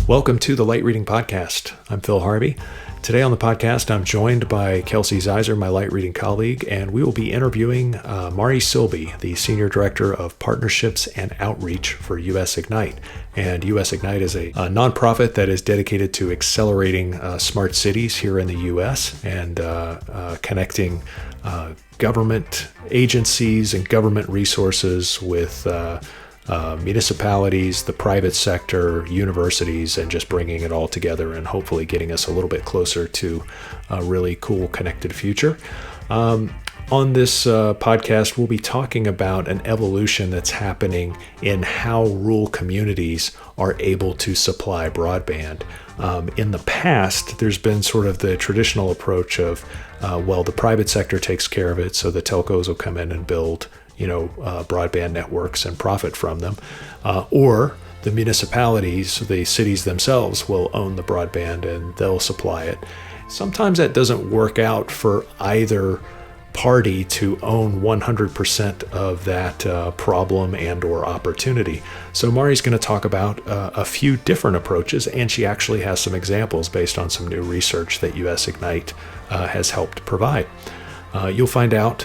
Welcome to the Light Reading Podcast. I'm Phil Harvey. Today on the podcast, I'm joined by Kelsey Ziser, my light reading colleague, and we will be interviewing Mari Silbey, the Senior Director of Partnerships and Outreach for US Ignite. And US Ignite is a nonprofit that is dedicated to accelerating smart cities here in the US and connecting government agencies and government resources with municipalities, the private sector, universities, and just bringing it all together and hopefully getting us a little bit closer to a really cool connected future. On this podcast, we'll be talking about an evolution that's happening in how rural communities are able to supply broadband. In the past, there's been sort of the traditional approach of, the private sector takes care of it, so the telcos will come in and build broadband networks and profit from them, or the municipalities, the cities themselves will own the broadband and they'll supply it. Sometimes that doesn't work out for either party to own 100% of that problem and or opportunity. So Mari's going to talk about a few different approaches, and she actually has some examples based on some new research that US Ignite has helped provide. You'll find out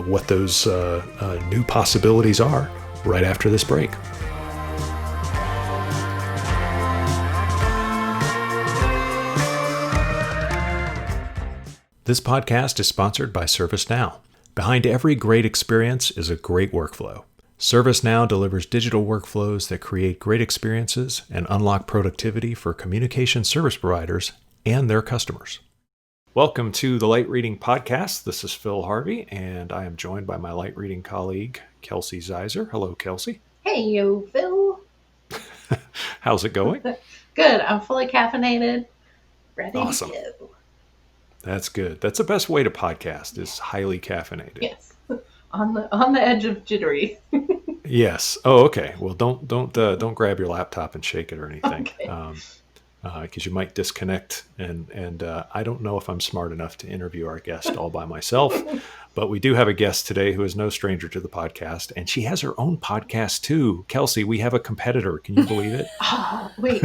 what those new possibilities are right after this break. This podcast is sponsored by ServiceNow. Behind every great experience is a great workflow. ServiceNow delivers digital workflows that create great experiences and unlock productivity for communication service providers and their customers. Welcome to the Light Reading Podcast. This is Phil Harvey, and I am joined by my light reading colleague, Kelsey Ziser. Hello, Kelsey. Hey, yo, Phil. How's it going? Good. I'm fully caffeinated, ready Awesome. to go. That's good. That's the best way to podcast, is highly caffeinated. Yes, on the edge of jittery. Yes. Oh, okay. Well, don't grab your laptop and shake it or anything. Okay. Because you might disconnect, and I don't know if I'm smart enough to interview our guest all by myself, but we do have a guest today who is no stranger to the podcast, and she has her own podcast too. Kelsey, we have a competitor. Can you believe it? Oh, wait.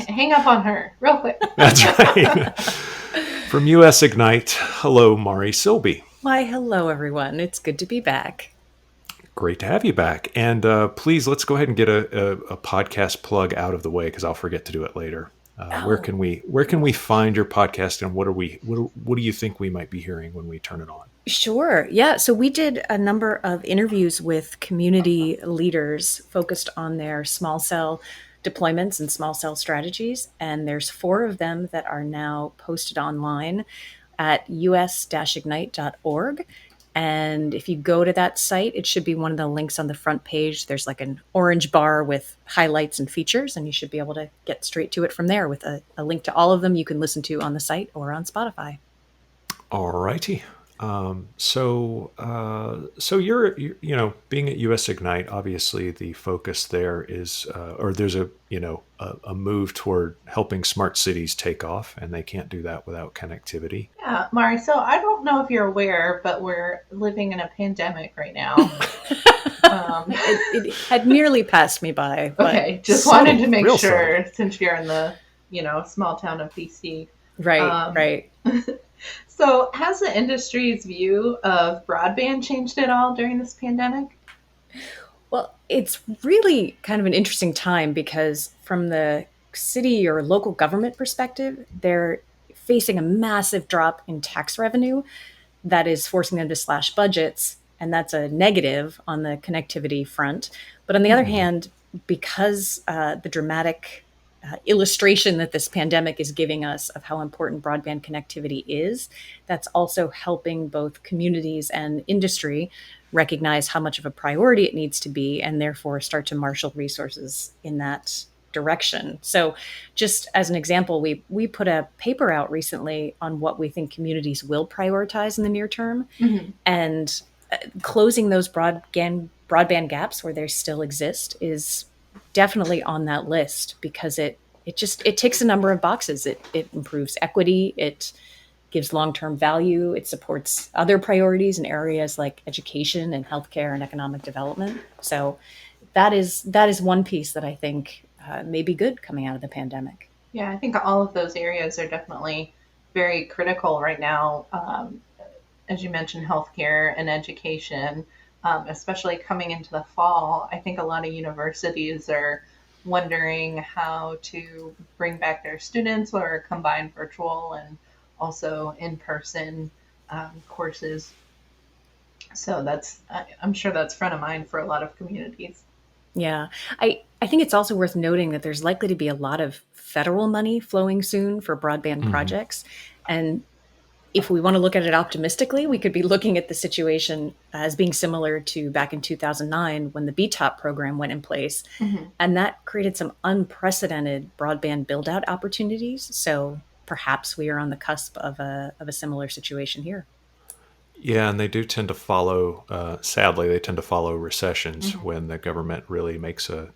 Hang up on her real quick. That's right. From US Ignite, hello, Mari Silbey. Why, hello, everyone. It's good to be back. Great to have you back. And please, let's go ahead and get a podcast plug out of the way, because I'll forget to do it later. Where can we find your podcast, and what do you think we might be hearing when we turn it on? Sure. Yeah. So we did a number of interviews with community leaders focused on their small cell deployments and small cell strategies. And there's 4 of them that are now posted online at us-ignite.org. And if you go to that site, it should be one of the links on the front page. There's like an orange bar with highlights and features, and you should be able to get straight to it from there with a link to all of them you can listen to on the site or on Spotify. All righty. So you're being at US Ignite, obviously the focus there is, or there's a move toward helping smart cities take off, and they can't do that without connectivity. Yeah, Mari, so I don't know if you're aware, but we're living in a pandemic right now. It had nearly passed me by. But okay, just wanted to make sure, since you're in the, small town of BC. Right, right. So has the industry's view of broadband changed at all during this pandemic? Well, it's really kind of an interesting time, because from the city or local government perspective, they're facing a massive drop in tax revenue that is forcing them to slash budgets. And that's a negative on the connectivity front. But on the other hand, because the dramatic illustration that this pandemic is giving us of how important broadband connectivity is, that's also helping both communities and industry recognize how much of a priority it needs to be, and therefore start to marshal resources in that direction. So just as an example, we put a paper out recently on what we think communities will prioritize in the near term, and closing those broadband gaps where they still exist is definitely on that list, because it ticks a number of boxes. It improves equity, it gives long-term value, it supports other priorities in areas like education and healthcare and economic development. So that is one piece that I think may be good coming out of the pandemic. Yeah, I think all of those areas are definitely very critical right now. As you mentioned, healthcare and education, especially coming into the fall. I think a lot of universities are wondering how to bring back their students or combine virtual and also in person courses. So I'm sure that's front of mind for a lot of communities. Yeah. I think it's also worth noting that there's likely to be a lot of federal money flowing soon for broadband Mm-hmm. projects. And if we want to look at it optimistically, we could be looking at the situation as being similar to back in 2009 when the BTOP program went in place. Mm-hmm. And that created some unprecedented broadband build out opportunities. So perhaps we are on the cusp of a similar situation here. Yeah, and they do tend to follow. Sadly, they tend to follow recessions Mm-hmm. when the government really makes a,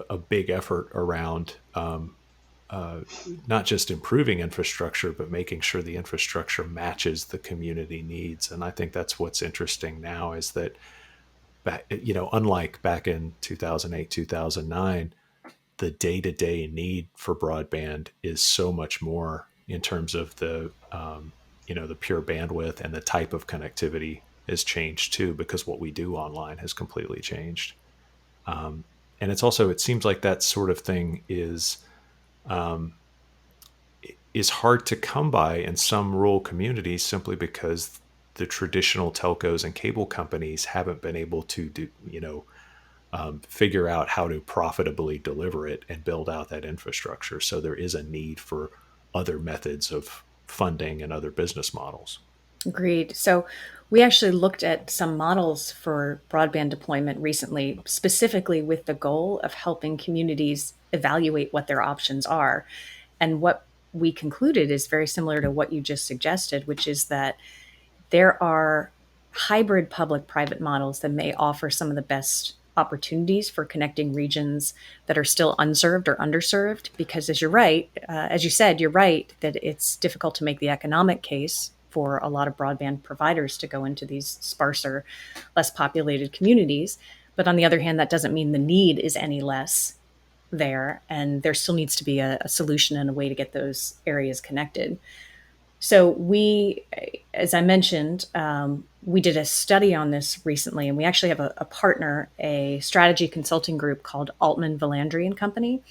a big effort around uh, not just improving infrastructure, but making sure the infrastructure matches the community needs. And I think that's what's interesting now is that back, unlike back in 2008, 2009, the day-to-day need for broadband is so much more in terms of the pure bandwidth, and the type of connectivity has changed too, because what we do online has completely changed. And it seems like that sort of thing um, is hard to come by in some rural communities, simply because the traditional telcos and cable companies haven't been able to figure out how to profitably deliver it and build out that infrastructure. So there is a need for other methods of funding and other business models. Agreed. So we actually looked at some models for broadband deployment recently, specifically with the goal of helping communities evaluate what their options are. And what we concluded is very similar to what you just suggested, which is that there are hybrid public private models that may offer some of the best opportunities for connecting regions that are still unserved or underserved. Because as you said, you're right that it's difficult to make the economic case for a lot of broadband providers to go into these sparser, less populated communities. But on the other hand, that doesn't mean the need is any less there. And there still needs to be a solution and a way to get those areas connected. So as I mentioned, we did a study on this recently, and we actually have a partner, a strategy consulting group called Altman Valandry and Company,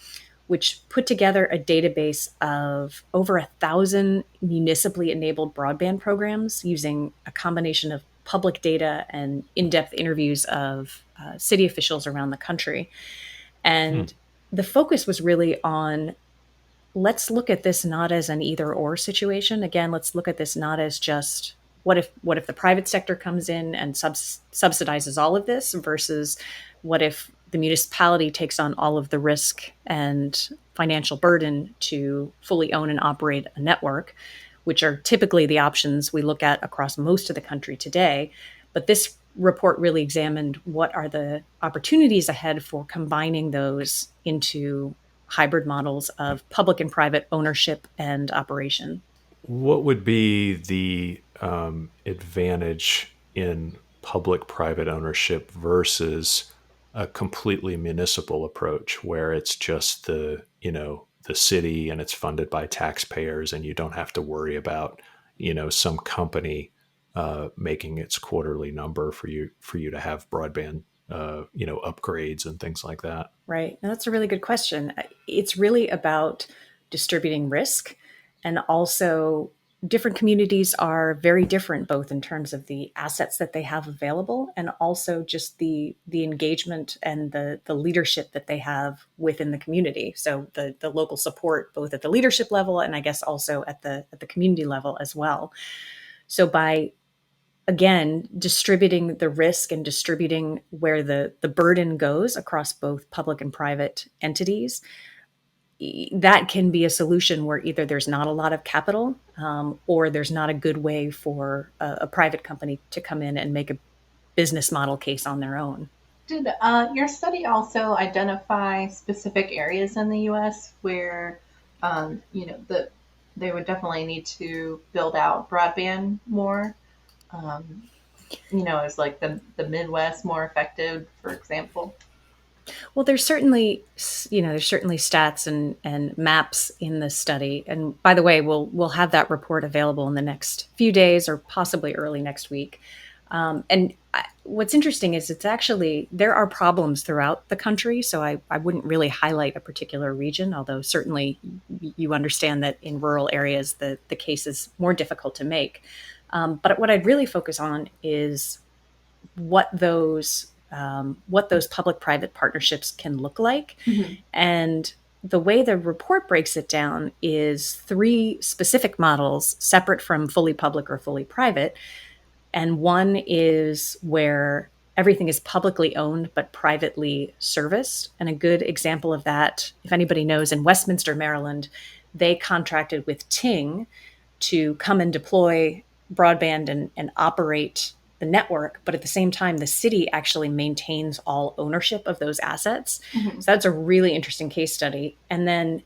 which put together a database of over 1,000 municipally enabled broadband programs using a combination of public data and in-depth interviews of city officials around the country. Hmm. And the focus was really on, let's look at this not as an either or situation. Again, let's look at this not as just what if the private sector comes in and subsidizes all of this versus what if the municipality takes on all of the risk and financial burden to fully own and operate a network, which are typically the options we look at across most of the country today. But this report really examined what are the opportunities ahead for combining those into hybrid models of public and private ownership and operation. What would be the advantage in public private ownership versus a completely municipal approach where it's just the city and it's funded by taxpayers and you don't have to worry about some company making its quarterly number for you to have broadband upgrades and things like that? Right. Now, that's a really good question. It's really about distributing risk, and also different communities are very different, both in terms of the assets that they have available and also just the engagement and the leadership that they have within the community. So the local support, both at the leadership level and I guess also at the community level as well. So by again distributing the risk and distributing where the burden goes across both public and private entities, that can be a solution where either there's not a lot of capital, or there's not a good way for a private company to come in and make a business model case on their own. Did your study also identify specific areas in the U.S. where, that they would definitely need to build out broadband more? Is like the Midwest more effective, for example? Well, there's certainly stats and maps in the study. And by the way, we'll have that report available in the next few days or possibly early next week. What's interesting is it's actually, there are problems throughout the country. So I wouldn't really highlight a particular region, although certainly you understand that in rural areas, the case is more difficult to make. But what I'd really focus on is what those public-private partnerships can look like. Mm-hmm. And the way the report breaks it down is three specific models separate from fully public or fully private. And one is where everything is publicly owned but privately serviced. And a good example of that, if anybody knows, in Westminster, Maryland, they contracted with Ting to come and deploy broadband and operate the network, but at the same time, the city actually maintains all ownership of those assets. Mm-hmm. So that's a really interesting case study. And then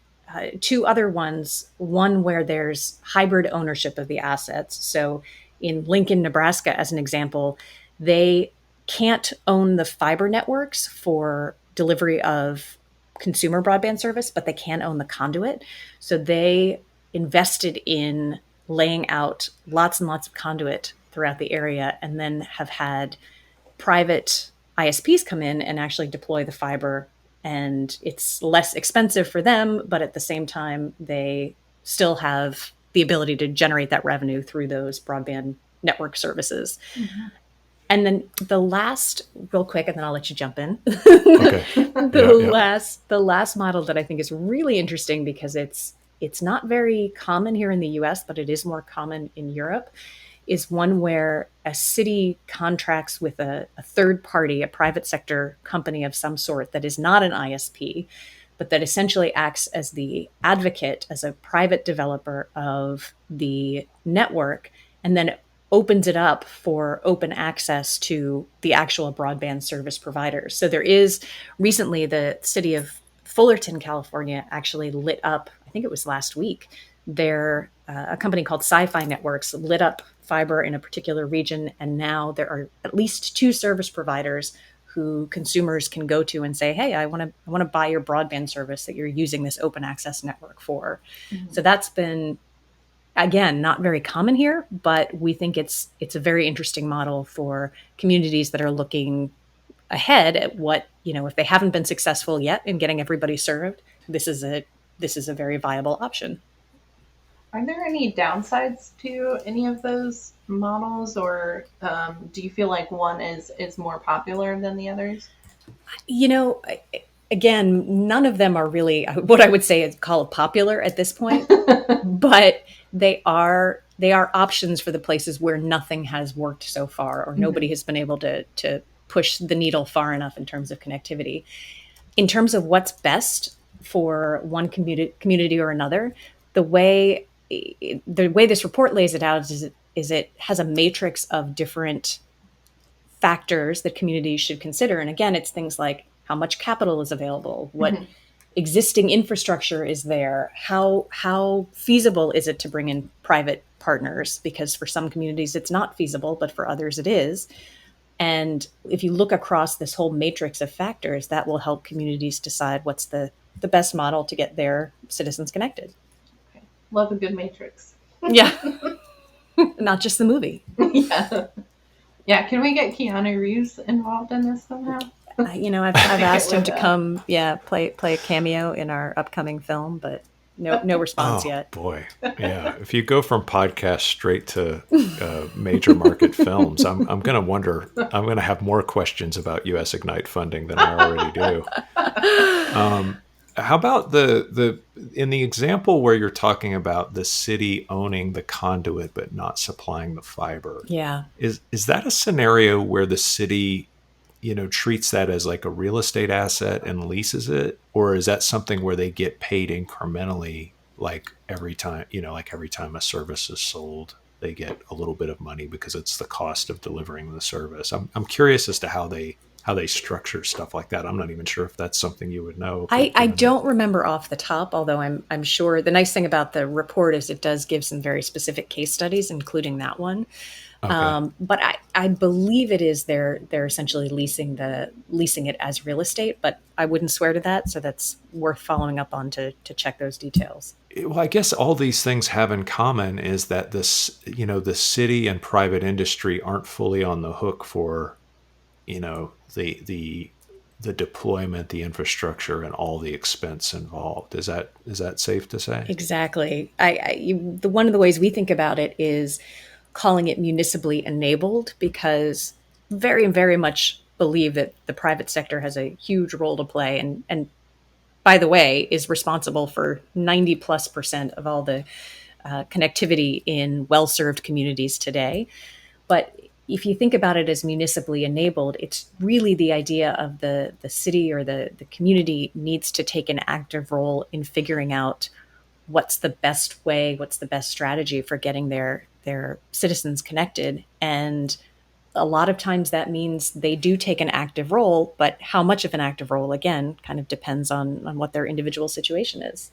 two other ones, one where there's hybrid ownership of the assets. So in Lincoln, Nebraska, as an example, they can't own the fiber networks for delivery of consumer broadband service, but they can own the conduit. So they invested in laying out lots and lots of conduit throughout the area, and then have had private ISPs come in and actually deploy the fiber. And it's less expensive for them, but at the same time, they still have the ability to generate that revenue through those broadband network services. Mm-hmm. And then the last, real quick, and then I'll let you jump in. Okay. The last model that I think is really interesting because it's not very common here in the US, but it is more common in Europe, is one where a city contracts with a third party, a private sector company of some sort that is not an ISP, but that essentially acts as the advocate, as a private developer of the network, and then opens it up for open access to the actual broadband service providers. So there is, recently, the city of Fullerton, California, actually lit up, I think it was last week, a company called Sci-Fi Networks lit up fiber in a particular region, and now there are at least two service providers who consumers can go to and say, "Hey, I want to buy your broadband service that you're using this open access network for." Mm-hmm. So that's been, again, not very common here, but we think it's a very interesting model for communities that are looking ahead at what, if they haven't been successful yet in getting everybody served, this is a very viable option. Are there any downsides to any of those models, or do you feel like one is more popular than the others? Again, none of them are really what I would say is called popular at this point, but they are options for the places where nothing has worked so far, or nobody has been able to push the needle far enough in terms of connectivity. In terms of what's best for one community or another, the way this report lays it out is it has a matrix of different factors that communities should consider. And again, it's things like how much capital is available, what existing infrastructure is there, how feasible is it to bring in private partners, because for some communities it's not feasible, but for others it is. And if you look across this whole matrix of factors, that will help communities decide what's the best model to get their citizens connected. Okay. Love a good matrix. Yeah. Not just the movie. Yeah. Yeah. Can we get Keanu Reeves involved in this somehow? I've asked him to come, play a cameo in our upcoming film, but no response yet. Boy, yeah. If you go from podcast straight to major market films, I'm going to wonder. I'm going to have more questions about US Ignite funding than I already do. How about in the example where you're talking about the city owning the conduit but not supplying the fiber? Yeah, is that a scenario where the city treats that as like a real estate asset and leases it? Or is that something where they get paid incrementally, like every time a service is sold, they get a little bit of money because it's the cost of delivering the service? I'm curious as to how they structure stuff like that. I'm not even sure if that's something you would know. I don't remember off the top, although I'm sure the nice thing about the report is it does give some very specific case studies, including that one. Okay. But I believe it is they're essentially leasing it as real estate, but I wouldn't swear to that. So that's worth following up on to check those details. Well, I guess all these things have in common is that the city and private industry aren't fully on the hook for, the deployment, the infrastructure, and all the expense involved. Is that safe to say? Exactly. One of the ways we think about it is calling it municipally enabled because very, very much believe that the private sector has a huge role to play and by the way, is responsible for 90+% of all the connectivity in well served communities today. But if you think about it as municipally enabled, it's really the idea of the city or the community needs to take an active role in figuring out what's the best way, what's the best strategy for getting their citizens connected. And a lot of times that means they do take an active role, but how much of an active role, again, kind of depends on what their individual situation is.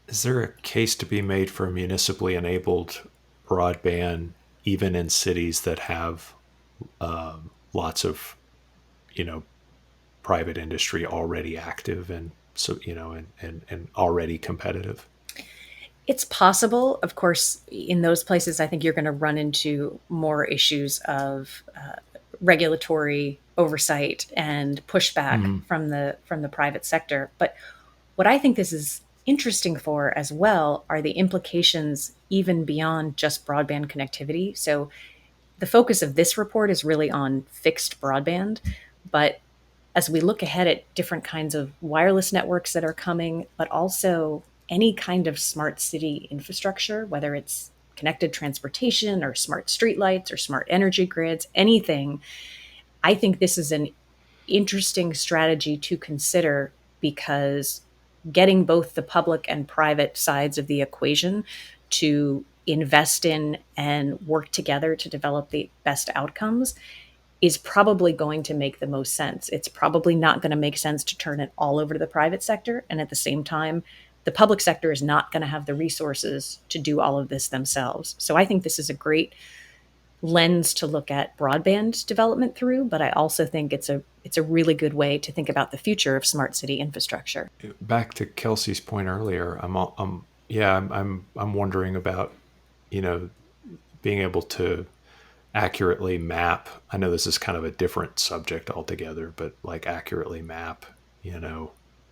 Is there a case to be made for municipally enabled broadband, even in cities that have lots of, you know, private industry already active and so and already competitive? It's possible. Of course, in those places, I think you're going to run into more issues of regulatory oversight and pushback Mm. from the private sector. But what I think this is interesting for as well are the implications even beyond just broadband connectivity. So the focus of this report is really on fixed broadband, but as we look ahead at different kinds of wireless networks that are coming, but also any kind of smart city infrastructure, whether it's connected transportation or smart streetlights or smart energy grids, anything, I think this is an interesting strategy to consider because getting both the public and private sides of the equation to invest in and work together to develop the best outcomes is probably going to make the most sense. It's probably not going to make sense to turn it all over to the private sector. And at the same time, the public sector is not going to have the resources to do all of this themselves. So I think this is a great lens to look at broadband development through, but I also think it's a really good way to think about the future of smart city infrastructure. Back to Kelsey's point earlier, I'm wondering about, you know, being able to accurately map. I know this is kind of a different subject altogether, but like accurately map,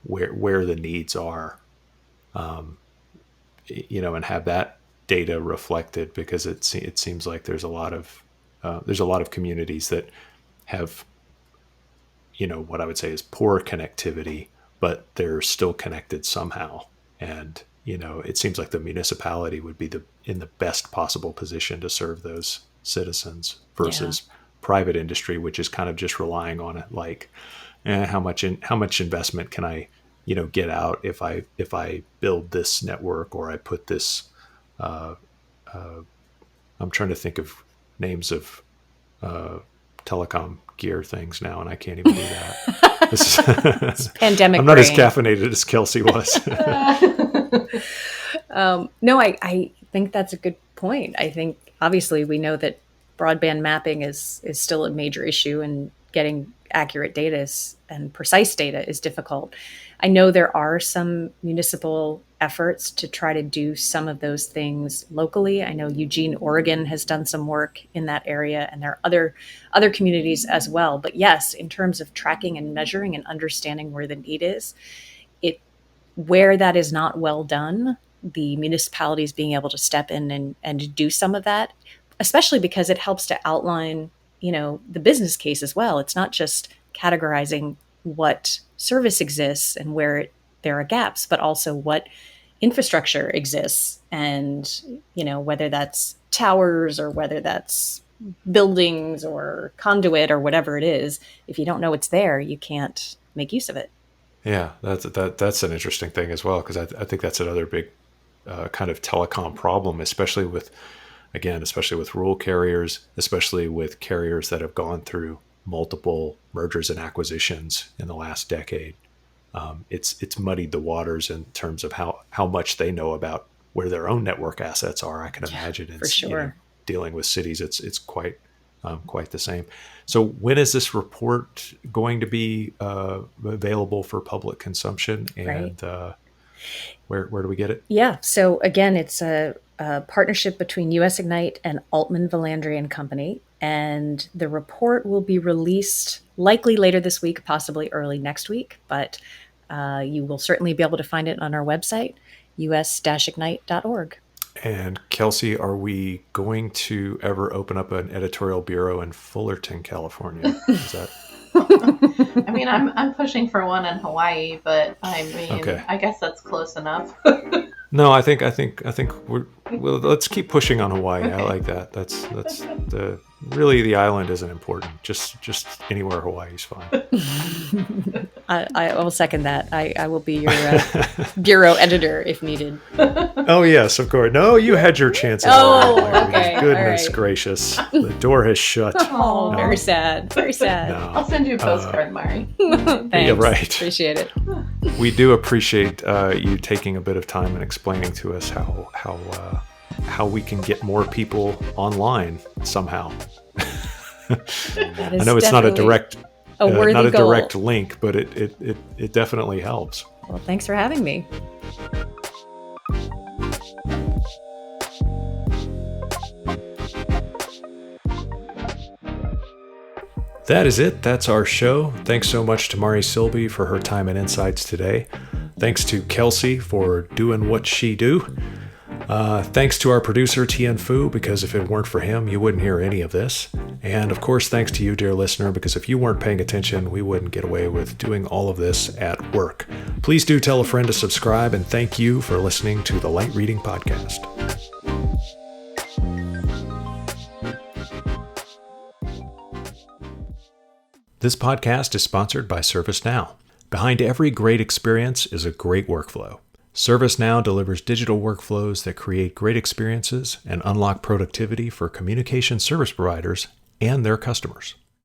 where the needs are, and have that data reflected, because it seems like there's a lot of communities that have, what I would say is poor connectivity, but they're still connected somehow. And, it seems like the municipality would be in the best possible position to serve those citizens Yeah. versus private industry, which is kind of just relying on it. Like, how much investment can I, get out if I build this network or I put this, uh, I'm trying to think of names of telecom gear things now, and I can't even do that. It's pandemic I'm not as brain. caffeinated as Kelsey was. No, I think that's a good point. I think obviously we know that broadband mapping is still a major issue, and getting accurate data and precise data is difficult. I know there are some municipal efforts to try to do some of those things locally. I know Eugene, Oregon has done some work in that area, and there are other communities as well. But yes, in terms of tracking and measuring and understanding where the need is, it where that is not well done, the municipalities being able to step in and do some of that, especially because it helps to outline, the business case as well. It's not just categorizing what service exists and there are gaps, but also what infrastructure exists and, whether that's towers or whether that's buildings or conduit or whatever it is. If you don't know it's there, you can't make use of it. Yeah, that's an interesting thing as well, because I think that's another big kind of telecom problem, especially with rural carriers, especially with carriers that have gone through multiple mergers and acquisitions in the last decade. It's muddied the waters in terms of how much they know about where their own network assets are. I can Yeah, imagine for it's sure. dealing with cities, it's quite the same. So when is this report going to be available for public consumption, and where do we get it? Yeah. So again, it's a partnership between US Ignite and Altman Valandry and Company. And the report will be released likely later this week, possibly early next week. But you will certainly be able to find it on our website, us-ignite.org. And Kelsey, are we going to ever open up an editorial bureau in Fullerton, California? Is that... I mean, I'm pushing for one in Hawaii, but I mean, Okay. I guess that's close enough. No, I think let's keep pushing on Hawaii. Okay. I like that. That's the island isn't important. Just anywhere Hawaii's fine. I will second that. I will be your bureau editor if needed. Oh yes, of course. No, you had your chances. Okay. Goodness gracious, the door has shut. Oh, no. Very sad. Very sad. No. I'll send you a postcard, Mari. Thanks. Yeah, right. Appreciate it. We do appreciate you taking a bit of time and explaining to us how we can get more people online somehow. I know it's not a direct link, but it definitely helps. Well, thanks for having me. That is it. That's our show. Thanks so much to Mari Silbey for her time and insights today. Thanks to Kelsey for doing what she do. Thanks to our producer, Tien Fu, because if it weren't for him, you wouldn't hear any of this. And of course, thanks to you, dear listener, because if you weren't paying attention, we wouldn't get away with doing all of this at work. Please do tell a friend to subscribe, and thank you for listening to the Light Reading Podcast. This podcast is sponsored by ServiceNow. Behind every great experience is a great workflow. ServiceNow delivers digital workflows that create great experiences and unlock productivity for communication service providers and their customers.